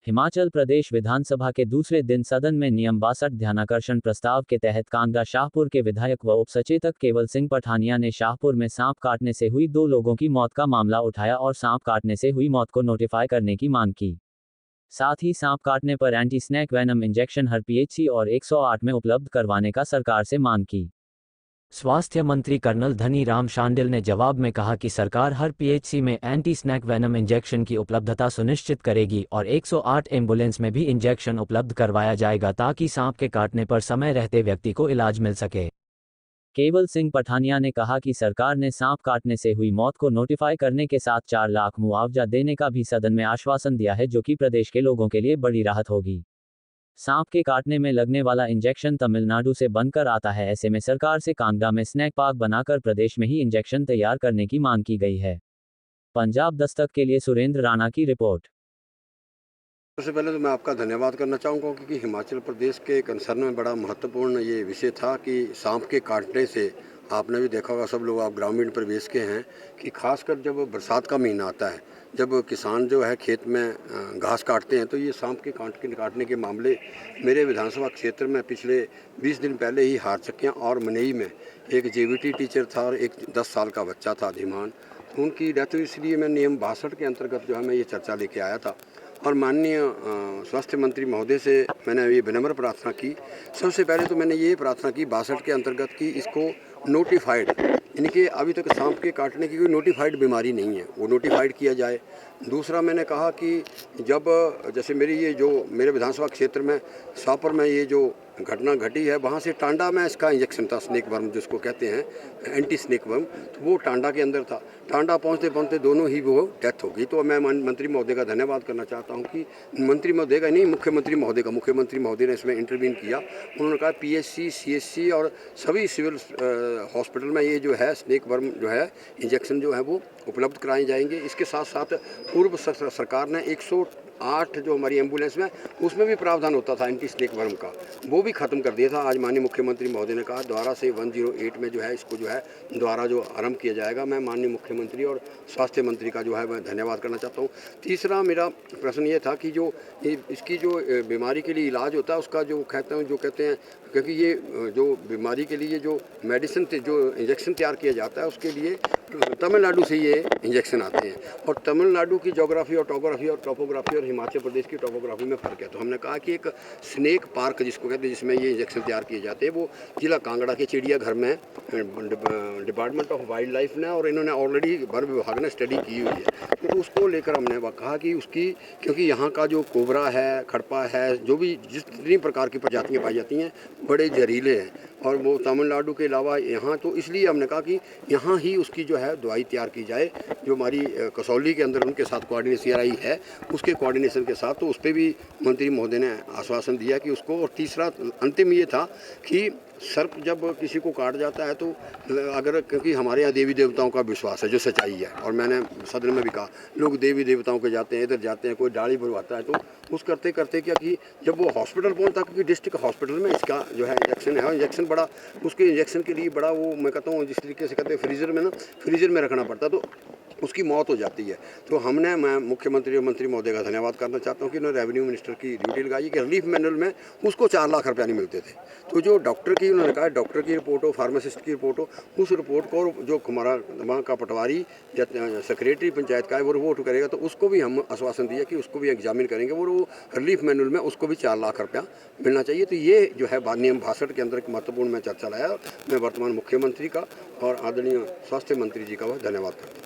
हिमाचल प्रदेश विधानसभा के दूसरे दिन सदन में नियम 62 ध्यानाकर्षण प्रस्ताव के तहत कांगड़ा शाहपुर के विधायक व उप सचेतक केवल सिंह पठानिया ने शाहपुर में सांप काटने से हुई 2 लोगों की मौत का मामला उठाया और सांप काटने से हुई मौत को नोटिफाई करने की मांग की। साथ ही सांप काटने पर एंटी स्नेक वेनम इंजेक्शन हर पीएचसी और 108 में उपलब्ध करवाने का सरकार से मांग की। स्वास्थ्य मंत्री कर्नल धनी राम शांडिल ने जवाब में कहा कि सरकार हर पीएचसी में एंटी स्नेक वेनम इंजेक्शन की उपलब्धता सुनिश्चित करेगी और 108 एम्बुलेंस में भी इंजेक्शन उपलब्ध करवाया जाएगा ताकि सांप के काटने पर समय रहते व्यक्ति को इलाज मिल सके। केवल सिंह पठानिया ने कहा कि सरकार ने सांप काटने से हुई मौत को नोटिफाई करने के साथ 4 लाख मुआवजा देने का भी सदन में आश्वासन दिया है, जो कि प्रदेश के लोगों के लिए बड़ी राहत होगी। सांप के काटने में लगने वाला इंजेक्शन तमिलनाडु से बनकर आता है, ऐसे में सरकार से कांगड़ा में स्नैक पार्क बनाकर प्रदेश में ही इंजेक्शन तैयार करने की मांग की गई है। पंजाब दस्तक के लिए सुरेंद्र राणा की रिपोर्ट। सबसे पहले तो मैं आपका धन्यवाद करना चाहूँगा क्योंकि हिमाचल प्रदेश के कंसर्न में बड़ा महत्वपूर्ण ये विषय था कि सांप के काटने से आपने भी देखा होगा, सब लोग आप ग्रामीण प्रदेश के हैं, कि खासकर जब बरसात का महीना आता है, जब किसान जो है खेत में घास काटते हैं, तो ये सांप के काटने के मामले मेरे विधानसभा क्षेत्र में पिछले 20 दिन पहले ही हारचक्कियाँ और मनई में एक जेवीटी टीचर था और एक 10 साल का बच्चा था धीमान, तो उनकी डेथ हुई। इसलिए मैं नियम 62 के अंतर्गत जो है मैं ये चर्चा लेके आया था और माननीय स्वास्थ्य मंत्री महोदय से मैंने ये विनम्र प्रार्थना की। सबसे पहले तो मैंने ये प्रार्थना की 62 के अंतर्गत कि इसको नोटिफाइड, यानी कि अभी तक सांप के काटने की कोई नोटिफाइड बीमारी नहीं है, वो नोटिफाइड किया जाए। दूसरा मैंने कहा कि जब जैसे मेरे विधानसभा क्षेत्र में शाहपुर में ये जो घटना घटी है, वहाँ से टांडा में इसका इंजेक्शन था, स्नेक वर्म जिसको कहते हैं, एंटी स्नेक वर्म, तो वो टांडा के अंदर था। टांडा पहुँचते पहुँचते दोनों ही वो डेथ हो गई। तो मैं मंत्री महोदय का धन्यवाद करना चाहता हूँ कि मंत्री महोदय का नहीं, मुख्यमंत्री महोदय ने इसमें इंटरवीन किया। उन्होंने कहा पीएचसी, सीएचसी और सभी सिविल हॉस्पिटल में ये जो है स्नेक वर्म जो है इंजेक्शन जो है वो उपलब्ध कराए जाएंगे। इसके साथ साथ पूर्व सरकार ने 108 जो हमारी एम्बुलेंस में, उसमें भी प्रावधान होता था एंटी स्नेक वर्म का, वो भी खत्म कर दिया था। आज माननीय मुख्यमंत्री महोदय ने कहा दोबारा से 108 में जो है इसको जो है दोबारा जो आरंभ किया जाएगा। मैं माननीय मुख्यमंत्री और स्वास्थ्य मंत्री का जो है मैं धन्यवाद करना चाहता हूँ। तीसरा मेरा प्रश्न ये था कि जो इसकी जो बीमारी के लिए इलाज होता है उसका जो कहते हैं, क्योंकि ये जो बीमारी के लिए जो मेडिसिन जो इंजेक्शन तैयार किया जाता है उसके लिए तमिलनाडु से ये इंजेक्शन आते हैं, और तमिलनाडु की जोग्राफी और टोपोग्राफी और हिमाचल प्रदेश की टोपोग्राफी में फ़र्क है। तो हमने कहा कि एक स्नेक पार्क जिसको कहते हैं, जिसमें ये इंजेक्शन तैयार किए जाते हैं, वो जिला कांगड़ा के चिड़ियाघर में डिपार्टमेंट ऑफ वाइल्ड लाइफ ने और इन्होंने ऑलरेडी वन विभाग ने स्टडी की हुई है। तो उसको लेकर हमने कहा कि उसकी, क्योंकि यहाँ का जो कोबरा है, खड़पा है, जो भी जितनी प्रकार की प्रजातियाँ पाई जाती हैं बड़े जहरीले हैं, और वो तमिलनाडु के अलावा यहाँ, तो इसलिए हमने कहा कि यहाँ ही उसकी जो है दवाई तैयार की जाए। जो हमारी कसौली के अंदर उनके साथ कोऑर्डिनेशन है, उसके कोऑर्डिनेशन के साथ, तो उस पर भी मंत्री महोदय ने आश्वासन दिया कि उसको। और तीसरा अंतिम ये था कि सर्प जब किसी को काट जाता है तो अगर, क्योंकि हमारे यहाँ देवी देवताओं का विश्वास है, जो सच्चाई है, और मैंने सदन में भी कहा लोग देवी देवताओं के जाते हैं, इधर जाते हैं, कोई डाली भरवाता है, तो उस करते करते क्या कि जब वो हॉस्पिटल पहुंचता, क्योंकि डिस्ट्रिक्ट हॉस्पिटल में इसका जो है इंजेक्शन है, इंजेक्शन बड़ा, उसके इंजेक्शन के लिए बड़ा वो, मैं कहता हूँ जिस तरीके से कहते हैं फ्रीज़र में रखना पड़ता, तो उसकी मौत हो जाती है। तो मैं मुख्यमंत्री और मंत्री महोदय का धन्यवाद करना चाहता हूँ कि उन्होंने रेवेन्यू मिनिस्टर की ड्यूटी लगाई कि रिलीफ मैनुअल में उसको 4 लाख रुपया नहीं मिलते थे, तो जो डॉक्टर की, उन्होंने कहा डॉक्टर की रिपोर्ट हो, फार्मासिस्ट की रिपोर्ट हो, उस रिपोर्ट को जो हमारा वहाँ का पटवारी या सेक्रेटरी पंचायत का है वो रिपोर्ट करेगा, तो उसको भी हम आश्वासन दिया कि उसको भी एग्जामिन करेंगे, वो रिलीफ मैनुअल में उसको भी 4 लाख रुपया मिलना चाहिए। तो ये जो है नियम 62 के अंदर एक महत्वपूर्ण मैं चर्चा लाया। मैं वर्तमान मुख्यमंत्री का और आदरणीय स्वास्थ्य मंत्री जी का वह धन्यवाद करता हूँ।